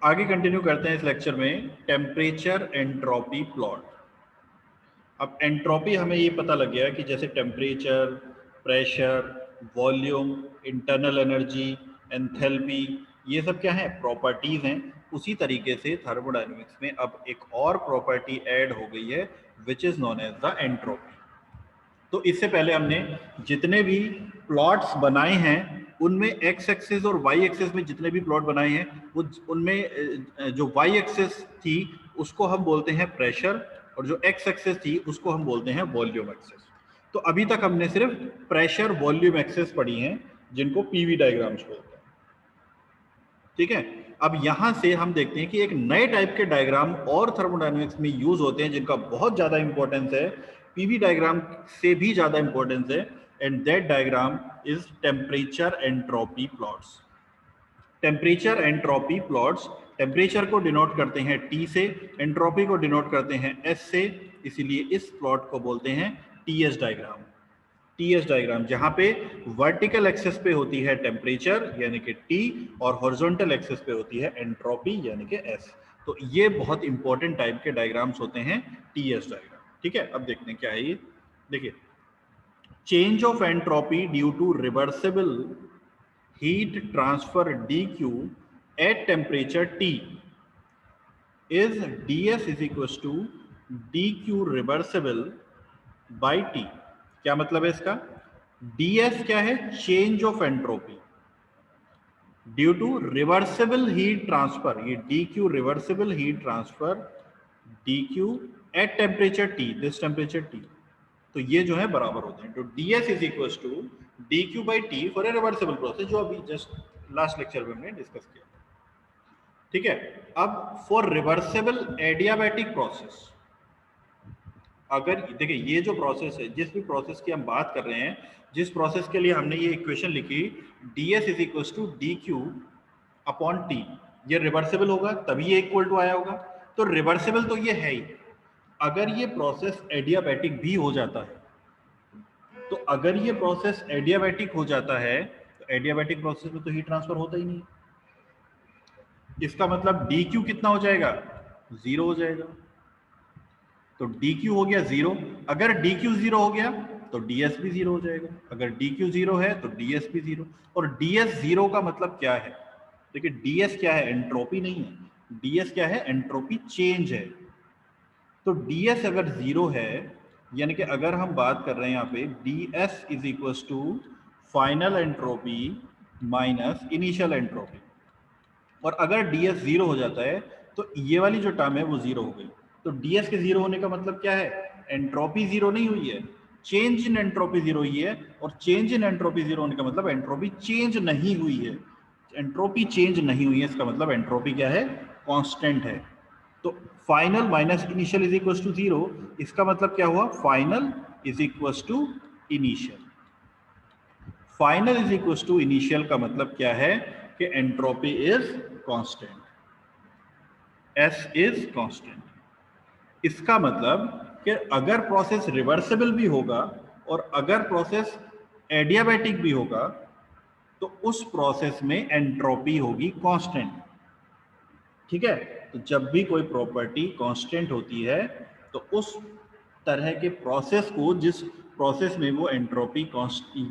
आगे कंटिन्यू करते हैं इस लेक्चर में टेम्परेचर एंट्रोपी प्लॉट। अब एंट्रोपी हमें ये पता लग गया कि जैसे temperature, pressure, volume, internal energy, enthalpy, ये सब क्या है, प्रॉपर्टीज हैं। उसी तरीके से थर्मोडायनेमिक्स में अब एक और प्रॉपर्टी ऐड हो गई है which is known as the entropy. तो इससे पहले हमने जितने भी प्लॉट्स बनाए हैं उनमें एक्स एक्सिस और वाई एक्सिस में जितने भी प्लॉट बनाए हैं वो उनमें जो वाई एक्सिस थी उसको हम बोलते हैं प्रेशर और जो एक्स एक्सिस थी उसको हम बोलते हैं वॉल्यूम एक्सिस। तो अभी तक हमने सिर्फ प्रेशर वॉल्यूम एक्सिस पढ़ी हैं जिनको पीवी डायग्राम्स बोलते हैं। ठीक है, अब यहां से हम देखते हैं कि एक नए टाइप के डायग्राम और थर्मोडायनेमिक्स में यूज होते हैं जिनका बहुत ज्यादा इंपॉर्टेंस है, पीवी डायग्राम से भी ज्यादा इंपॉर्टेंस है, and that diagram is temperature entropy plots. Temperature entropy plots, temperature को डिनोट करते हैं T से, एंट्रोपी को डिनोट करते हैं S से, इसीलिए इस प्लॉट को बोलते हैं TS डायग्राम। टीएस डायग्राम जहां पे वर्टिकल एक्सिस पे होती है टेम्परेचर यानी कि T और हॉरिजॉन्टल एक्सिस पे होती है एंट्रोपी यानी कि S। तो ये बहुत इंपॉर्टेंट टाइप के डायग्राम्स होते हैं टीएस डायग्राम। ठीक है, अब देखते हैं क्या है ये। देखिए, change of entropy due to reversible heat transfer dq at temperature T is ds is equals to dq reversible by T। क्या मतलब है इसका? ds क्या है? Change of entropy due to reversible heat transfer, ये dq reversible heat transfer dq at temperature T, this temperature T, तो ये जो है बराबर होते हैं। तो ds is equal to dq by T for a reversible process, जो अभी जस्ट लास्ट लेक्चर में हमने डिस्कस किया। ठीक है, अब फॉर रिवर्सिबल एडियाबैटिक प्रोसेस, अगर देखिए ये जो प्रोसेस है, जिस भी प्रोसेस की हम बात कर रहे हैं, जिस प्रोसेस के लिए हमने ये इक्वेशन लिखी ds is equal to dq upon T, ये रिवर्सिबल होगा तभी ये इक्वल टू आया होगा। तो रिवर्सिबल तो ये है ही, अगर ये प्रोसेस एडियाबैटिक भी हो जाता है, तो अगर ये प्रोसेस एडियाबैटिक हो जाता है तो एडियाबैटिक प्रोसेस में तो हीट ट्रांसफर होता ही नहीं। इसका मतलब dq कितना हो जाएगा? 0 हो जाएगा। तो dq हो गया 0, अगर dq 0 हो गया तो ds भी 0 हो जाएगा, अगर dq 0 है तो ds भी 0। और ds 0 का मतलब क्या है? देखिए ds क्या है? एंट्रोपी नहीं है, ds क्या है? एंट्रोपी चेंज है। तो ds अगर 0 है, यानी कि अगर हम बात कर रहे हैं यहाँ पे ds is equal to final entropy minus initial entropy, और अगर ds 0 हो जाता है तो ये वाली जो टर्म है वो 0 हो गई। तो ds के 0 होने का मतलब क्या है? एंट्रोपी 0 नहीं हुई है, चेंज इन एंट्रोपी 0 हुई है, और चेंज इन एंट्रोपी 0 होने का मतलब एंट्रोपी चेंज नहीं हुई है। एंट्रोपी चेंज नहीं हुई है, इसका मतलब एंट्रोपी क्या है? कांस्टेंट है। तो final minus initial is equal to 0, इसका मतलब क्या हुआ? Final is equal to initial. Final is equal to initial का मतलब क्या है? कि entropy is constant, S is constant. इसका मतलब कि अगर प्रोसेस रिवर्सिबल भी होगा और अगर प्रोसेस एडियाबैटिक भी होगा तो उस प्रोसेस में एंट्रोपी होगी कांस्टेंट। ठीक है, तो जब भी कोई प्रॉपर्टी कांस्टेंट होती है तो उस तरह के प्रोसेस को, जिस प्रोसेस में वो एंट्रोपी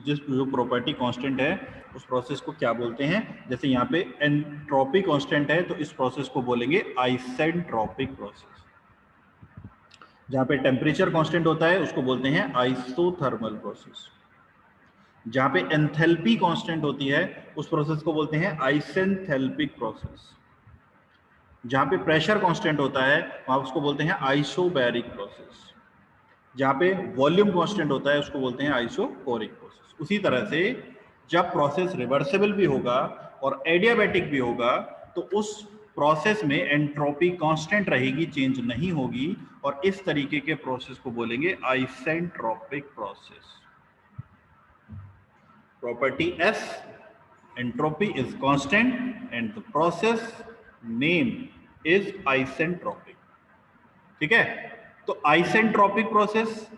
जिस जो प्रॉपर्टी कांस्टेंट है उस प्रोसेस को क्या बोलते हैं? जैसे यहाँ पे एंट्रोपी कांस्टेंट है तो इस प्रोसेस को बोलेंगे आइसेंट्रोपिक प्रोसेस। जहाँ पे टेम्परेचर कांस्टेंट होता है उसको बोलते हैं आइसोथर्मल प्रोसेस। जहाँ पे एंथैल्पी कांस्टेंट होती है उस प्रोसेस को बोलते हैं आइसेंथैल्पिक प्रोसेस। जहाँ पे प्रेशर कांस्टेंट होता है वहाँ उसको बोलते हैं आइसोबैरिक प्रोसेस। जहाँ पे वॉल्यूम कांस्टेंट होता है उसको बोलते हैं आइसोकोरिक प्रोसेस। उसी तरह से जब प्रोसेस रिवर्सिबल भी होगा और एडियाबैटिक भी होगा तो उस प्रोसेस में एंट्रोपी कांस्टेंट रहेगी, चेंज नहीं होगी, और इस तरीके के प्रोसेस को बोलेंगे isentropic process. Property S, entropy is constant and the process name is isentropic। ठीक है, तो आइसेंट्रोपिक प्रोसेस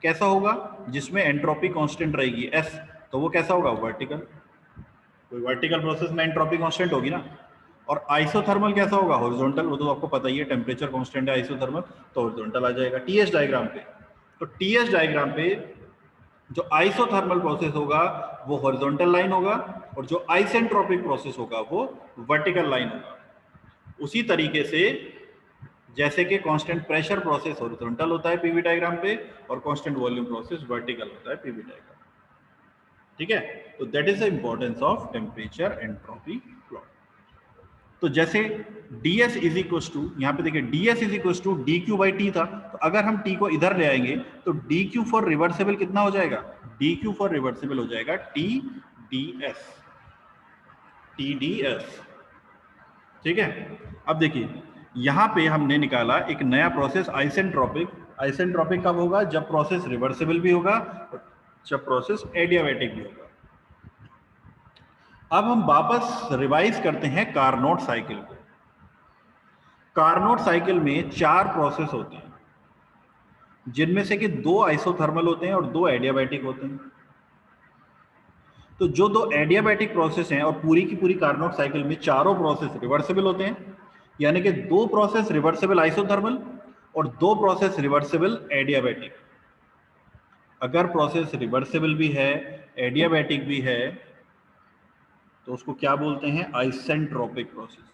कैसा होगा? जिसमें एंट्रोपी कांस्टेंट रहेगी S, तो वो कैसा होगा? वर्टिकल। कोई वर्टिकल प्रोसेस में एंट्रोपी कांस्टेंट होगी ना, और आइसोथर्मल कैसा होगा, हॉरिजॉन्टल, वो तो आपको पता ही है, टेम्परेचर कांस्टेंट है आइसोथर्मल, तो हॉरिजॉन्टल आ जाएगा। टीएस डायग्राम पे, तो टीएस डायग्राम पे जो आइसोथर्मल प्रोसेस होगा वो हॉरिजॉन्टल लाइन होगा, और जो आइसेंट्रोपिक प्रोसेस होगा वो वर्टिकल लाइन होगा। उसी तरीके से जैसे कि कांस्टेंट प्रेशर प्रोसेस हॉरिजॉन्टल होता है पीवी डायग्राम पे, और कांस्टेंट वॉल्यूम प्रोसेस वर्टिकल होता है पीवी डायग्राम। ठीक है, तो that is the importance of temperature entropy plot. तो जैसे ds इज इक्व टू, यहाँ पे देखिए ds is equal to d q by T था, तो अगर हम t को इधर ले आएंगे तो डी क्यू फॉर रिवर्सिबल कितना हो जाएगा, डी क्यू फॉर रिवर्सिबल हो जाएगा टी डी एस। ठीक है, अब देखिए यहाँ पे हमने निकाला एक नया प्रोसेस आइसेंट्रोपिक। आइसेंट्रोपिक कब होगा, जब प्रोसेस रिवर्सिबल भी होगा, जब प्रोसेस एडियाबैटिक भी होगा। अब हम वापस रिवाइज करते हैं कार्नोट साइकिल को। कार्नोट साइकिल में 4 प्रोसेस होते हैं, जिनमें से कि 2 आइसोथर्मल होते हैं और 2 एडियाबैटिक होते हैं। तो जो 2 एडियाबैटिक प्रोसेस हैं, और पूरी की पूरी कार्नोट साइकिल में चारों प्रोसेस रिवर्सिबल होते हैं, यानी कि 2 प्रोसेस रिवर्सिबल आइसोथर्मल और 2 प्रोसेस रिवर्सिबल एडियाबैटिक। अगर प्रोसेस रिवर्सिबल भी है, एडियाबैटिक भी है, तो उसको क्या बोलते हैं, आइसेंट्रोपिक प्रोसेस।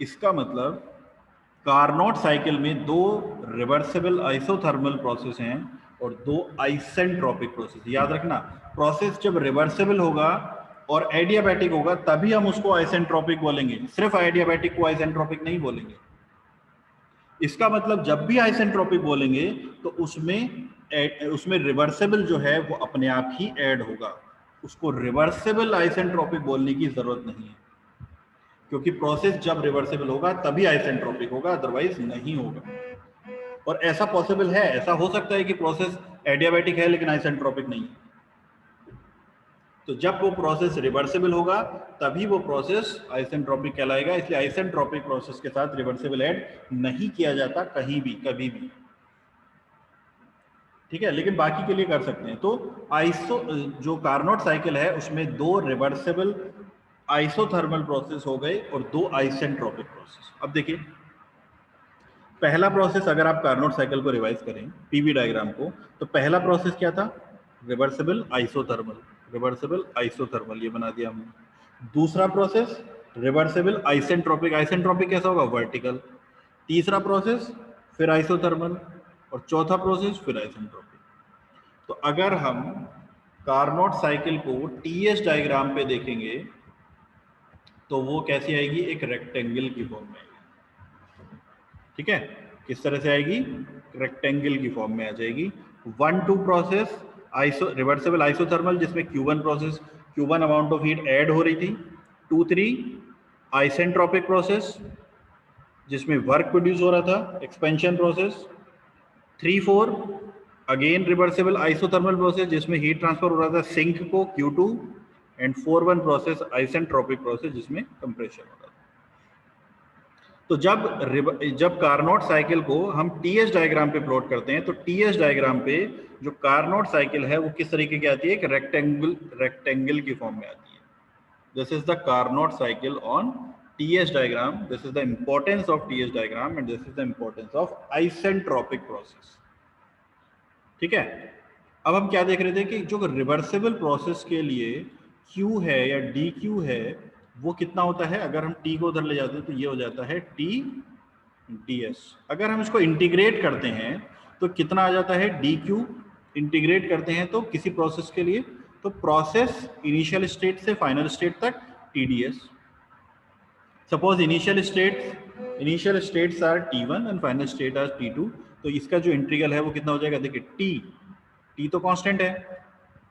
इसका मतलब कार्नोट साइकिल में 2 रिवर्सिबल आइसोथर्मल प्रोसेस हैं और 2 आइसेंट्रोपिक प्रोसेस। याद रखना, प्रोसेस जब रिवर्सिबल होगा और एडियाबैटिक होगा तभी हम उसको आइसेंट्रोपिक बोलेंगे, सिर्फ एडियाबैटिक को आइसेंट्रोपिक नहीं बोलेंगे। इसका मतलब जब भी आइसेंट्रोपिक बोलेंगे तो उसमें रिवर्सिबल जो है वो अपने आप ही ऐड होगा, उसको रिवर्सिबल आइसेंट्रोपिक बोलने की जरूरत नहीं है, क्योंकि प्रोसेस जब रिवर्सिबल होगा तभी आइसेंट्रोपिक होगा, अदरवाइज नहीं होगा। और ऐसा पॉसिबल है, ऐसा हो सकता है कि प्रोसेस एडियाबैटिक है लेकिन आइसेंट्रोपिक नहीं है। तो जब वो प्रोसेस रिवर्सिबल होगा तभी वो प्रोसेस आइसेंट्रोपिक कहलाएगा। इसलिए आइसेंट्रोपिक प्रोसेस के साथ रिवर्सिबल ऐड नहीं किया जाता कहीं भी, कभी भी। ठीक है, लेकिन बाकी के लिए कर सकते हैं। तो जो कार्नोट साइकिल है उसमें 2 रिवर्सिबल आइसोथर्मल प्रोसेस हो गए और 2 आइसेंट्रोपिक प्रोसेस। अब देखिए पहला प्रोसेस, अगर आप कार्नोट साइकिल को रिवाइज करें पीवी डायग्राम को, तो पहला प्रोसेस क्या था, रिवर्सिबल आइसोथर्मल, रिवर्सिबल आइसोथर्मल, ये बना दिया हमने। दूसरा प्रोसेस रिवर्सिबल आइसेंट्रोपिक, आइसेंट्रोपिक कैसा होगा, वर्टिकल। तीसरा प्रोसेस फिर आइसोथर्मल, और चौथा प्रोसेस फिर आइसेंट्रोपिक। तो अगर हम कार्नोट साइकिल को टीएस डायग्राम पे देखेंगे तो वो कैसी आएगी, एक रेक्टेंगल की फॉर्म में आएगी। ठीक है, किस तरह से आएगी, रेक्टेंगल की फॉर्म में आ जाएगी। 1-2 प्रोसेस रिवर्सिबल आइसोथर्मल, जिसमें Q1 process, Q1 amount of heat add हो रही थी। 2-3 आइसेंट्रोपिक प्रोसेस, जिसमें वर्क प्रोड्यूस हो रहा था, expansion process. 3-4 again reversible isothermal process, जिसमें हीट ट्रांसफर हो रहा था सिंक को, Q2। And 4-1 process isentropic process, जिसमें कंप्रेशन हो रहा था। तो जब कार्नोट साइकिल को हम टीएस डायग्राम पे प्लॉट करते हैं, तो टीएस डायग्राम पे जो कार्नोट साइकिल है वो किस तरीके की आती है, एक रेक्टेंगल की फॉर्म में आती है। This is the Carnot cycle on TS diagram, this is the importance of TS diagram, and this is the importance of isentropic process. ठीक है, अब हम क्या देख रहे थे कि जो रिवर्सिबल प्रोसेस के लिए Q है या डी क्यू है वो कितना होता है, अगर हम T को उधर ले जाते हैं तो ये हो जाता है T ds। अगर हम इसको इंटीग्रेट करते हैं तो कितना आ जाता है, डी क्यू। इंटीग्रेट करते हैं तो किसी प्रोसेस के लिए, तो प्रोसेस इनिशियल स्टेट से फाइनल स्टेट तक TDS। Suppose initial states are T1 and final state are T2, तो इसका जो इंटीग्रल है वो कितना हो जाएगा, देखिए T तो कांस्टेंट है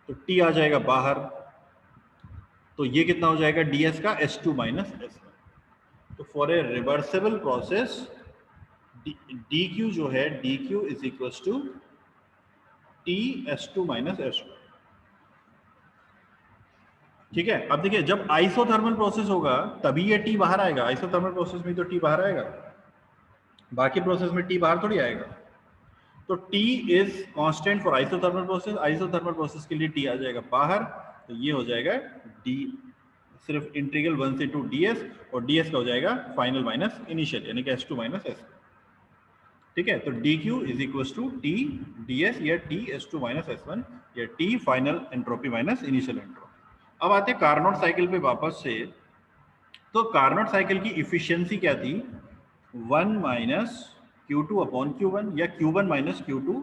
तो T आ जाएगा बाहर, तो ये कितना हो जाएगा ds का S2 माइनस S1। तो for a reversible process dq जो है, dq is equal to T S2 minus S1। ठीक है, अब देखिए जब आइसोथर्मल प्रोसेस होगा तभी ये T बाहर आएगा, आइसोथर्मल प्रोसेस में तो T बाहर आएगा, बाकी प्रोसेस में T बाहर थोड़ी आएगा। तो T is constant for isothermal process, isothermal process के लिए T आ जाएगा बाहर, तो ये हो जाएगा D सिर्फ इंटीग्रल 1 से 2 ds, और ds का हो जाएगा फाइनल माइनस इनिशियल, यानी कि s2 माइनस s1। ठीक है, तो dq is equal to t ds या t s2 माइनस s1 या t final entropy minus initial entropy. अब आते हैं कार्नोट साइकिल पे वापस से। तो कार्नोट साइकिल की इफिशियंसी क्या थी, 1 माइनस Q2 अपॉन Q1 या Q1 minus Q2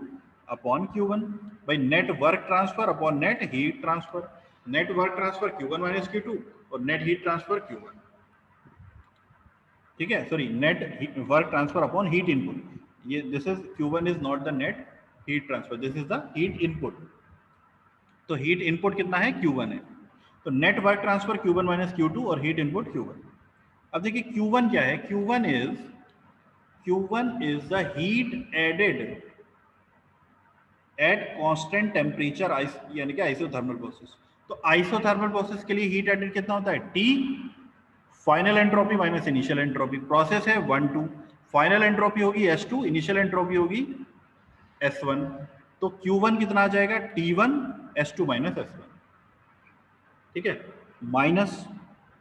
upon Q1 by net work transfer upon net heat transfer. Net work transfer Q1 minus Q2 और नेट हीट ट्रांसफर Q1। ठीक है, sorry, net work transfer upon heat input. ये this is Q1 is not the net heat transfer, this is the heat input. तो heat input कितना है, Q1 है। तो net work transfer Q1 minus Q2 और heat input Q1। अब देखिए Q1 क्या है, Q1 is the heat added at constant temperature, यानी कि आइसोथर्मल प्रोसेस। तो आइसोथर्मल प्रोसेस के लिए हीट एडेड कितना होता है, T final entropy minus initial entropy. Process है 1 2, फाइनल एंट्रोपी होगी S2, इनिशियल एंट्रोपी होगी S1। तो Q1 कितना आ जाएगा, T1 S2 माइनस S1। ठीक है, माइनस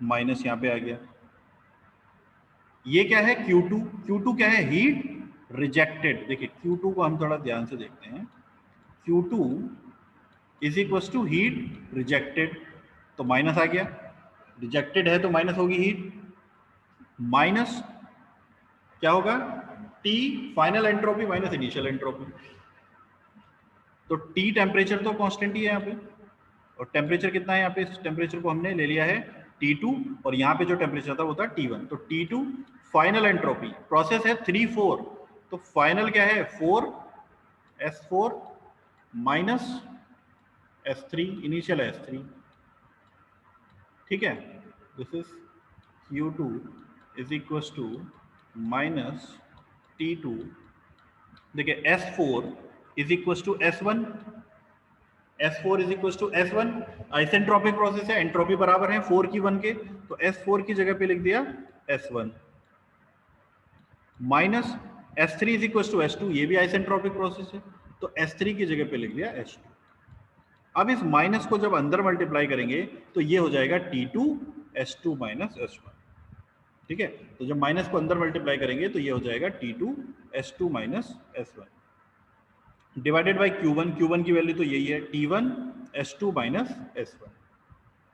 माइनस यहां पे आ गया। ये क्या है, Q2। Q2 क्या है, हीट रिजेक्टेड। देखिए Q2 को हम थोड़ा ध्यान से देखते हैं। Q2 is equal to heat rejected, तो माइनस आ गया, रिजेक्टेड है तो माइनस होगी हीट, माइनस क्या होगा, T final entropy minus initial entropy. तो T टेम्परेचर तो कांस्टेंट ही है यहाँ पे, और टेम्परेचर कितना है यहाँ पे, इस टेम्परेचर को हमने ले लिया है T2, और यहाँ पे जो टेम्परेचर था वो था T1। तो T2 फाइनल एंट्रोपी, प्रोसेस है 3 4, तो फाइनल क्या है 4 S4 minus S3, initial S3। ठीक है, this is Q2 is equal to minus T2। देखिए S4 is equal to S1, S4 is equal to S1। Isentropic process है, entropy बराबर है 4 की 1 के, तो S4 की जगह पे लिख दिया S1 minus S3 is equal to S2, ये भी आइसेंट्रोपिक प्रोसेस है, तो S3 की जगह पे लिख दिया S2। अब इस माइनस को जब अंदर मल्टीप्लाई करेंगे तो ये हो जाएगा T2 S2 माइनस S1। ठीक है, तो जब माइनस को अंदर मल्टीप्लाई करेंगे तो ये हो जाएगा T2 S2 minus S1 divided by Q1। Q1 की वैल्यू तो यही है, T1 S2 माइनस S1।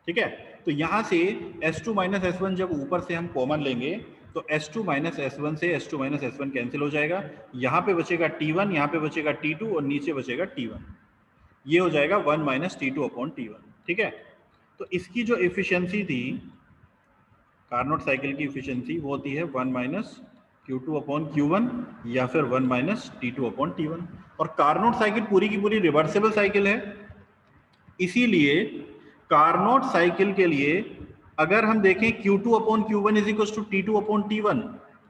ठीक है, तो यहां से S2 माइनस S1 जब ऊपर से हम कॉमन लेंगे तो S2 माइनस S1 से S2 माइनस S1 कैंसिल हो जाएगा, यहाँ पे बचेगा T1, यहाँ पे बचेगा T2 और नीचे बचेगा T1। ये हो जाएगा 1 माइनस T2 अपॉन T1। ठीक है, तो इसकी जो एफिशिएंसी थी कार्नोट साइकिल की एफिशिएंसी वो होती है 1 माइनस Q2 अपॉन Q1 या फिर 1 माइनस T2 अपॉन T1। और कार्नोट साइकिल पूरी की पूरी रिवर्सिबल साइकिल है, इसीलिए कार्नोट साइकिल के लिए अगर हम देखें Q2 upon Q1 is equal to T2 upon T1,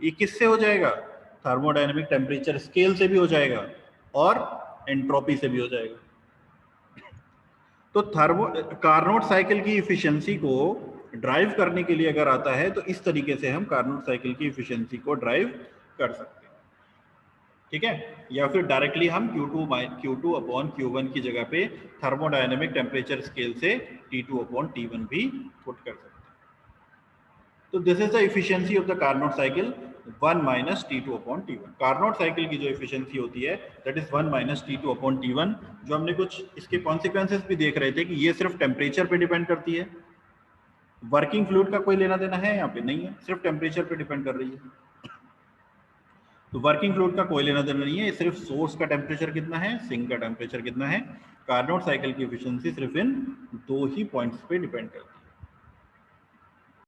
ये किससे हो जाएगा, थर्मोडायनेमिक टेम्परेचर स्केल से भी हो जाएगा और एंट्रोपी से भी हो जाएगा। तो कार्नोट साइकिल की इफिशियंसी को ड्राइव करने के लिए अगर आता है तो इस तरीके से हम कार्नोट साइकिल की इफिशियंसी को ड्राइव कर सकते हैं। ठीक है, या फिर डायरेक्टली हम Q2 अपॉन Q1 की जगह पे थर्मोडायनेमिक टेम्परेचर स्केल से T2 अपॉन T1 भी पुट कर सकते हैं। तो this is the efficiency of the Carnot cycle 1 minus T2 upon T1। Carnot cycle की जो इफिशियंसी होती है that is 1 minus T2 upon T1। जो हमने कुछ इसके कॉन्सिक्वेंसेस भी देख रहे थे कि ये सिर्फ टेम्परेचर पे डिपेंड करती है, वर्किंग फ्लूइड का कोई लेना देना है यहाँ पे नहीं है, सिर्फ टेम्परेचर पे डिपेंड कर रही है। तो वर्किंग फ्लूइड का कोई लेना देना नहीं है, सिर्फ सोर्स का टेम्परेचर कितना है, सिंक का टेम्परेचर कितना है। कार्नोट साइकिल की एफिशिएंसी सिर्फ इन 2 ही पॉइंट्स पे डिपेंड करती है।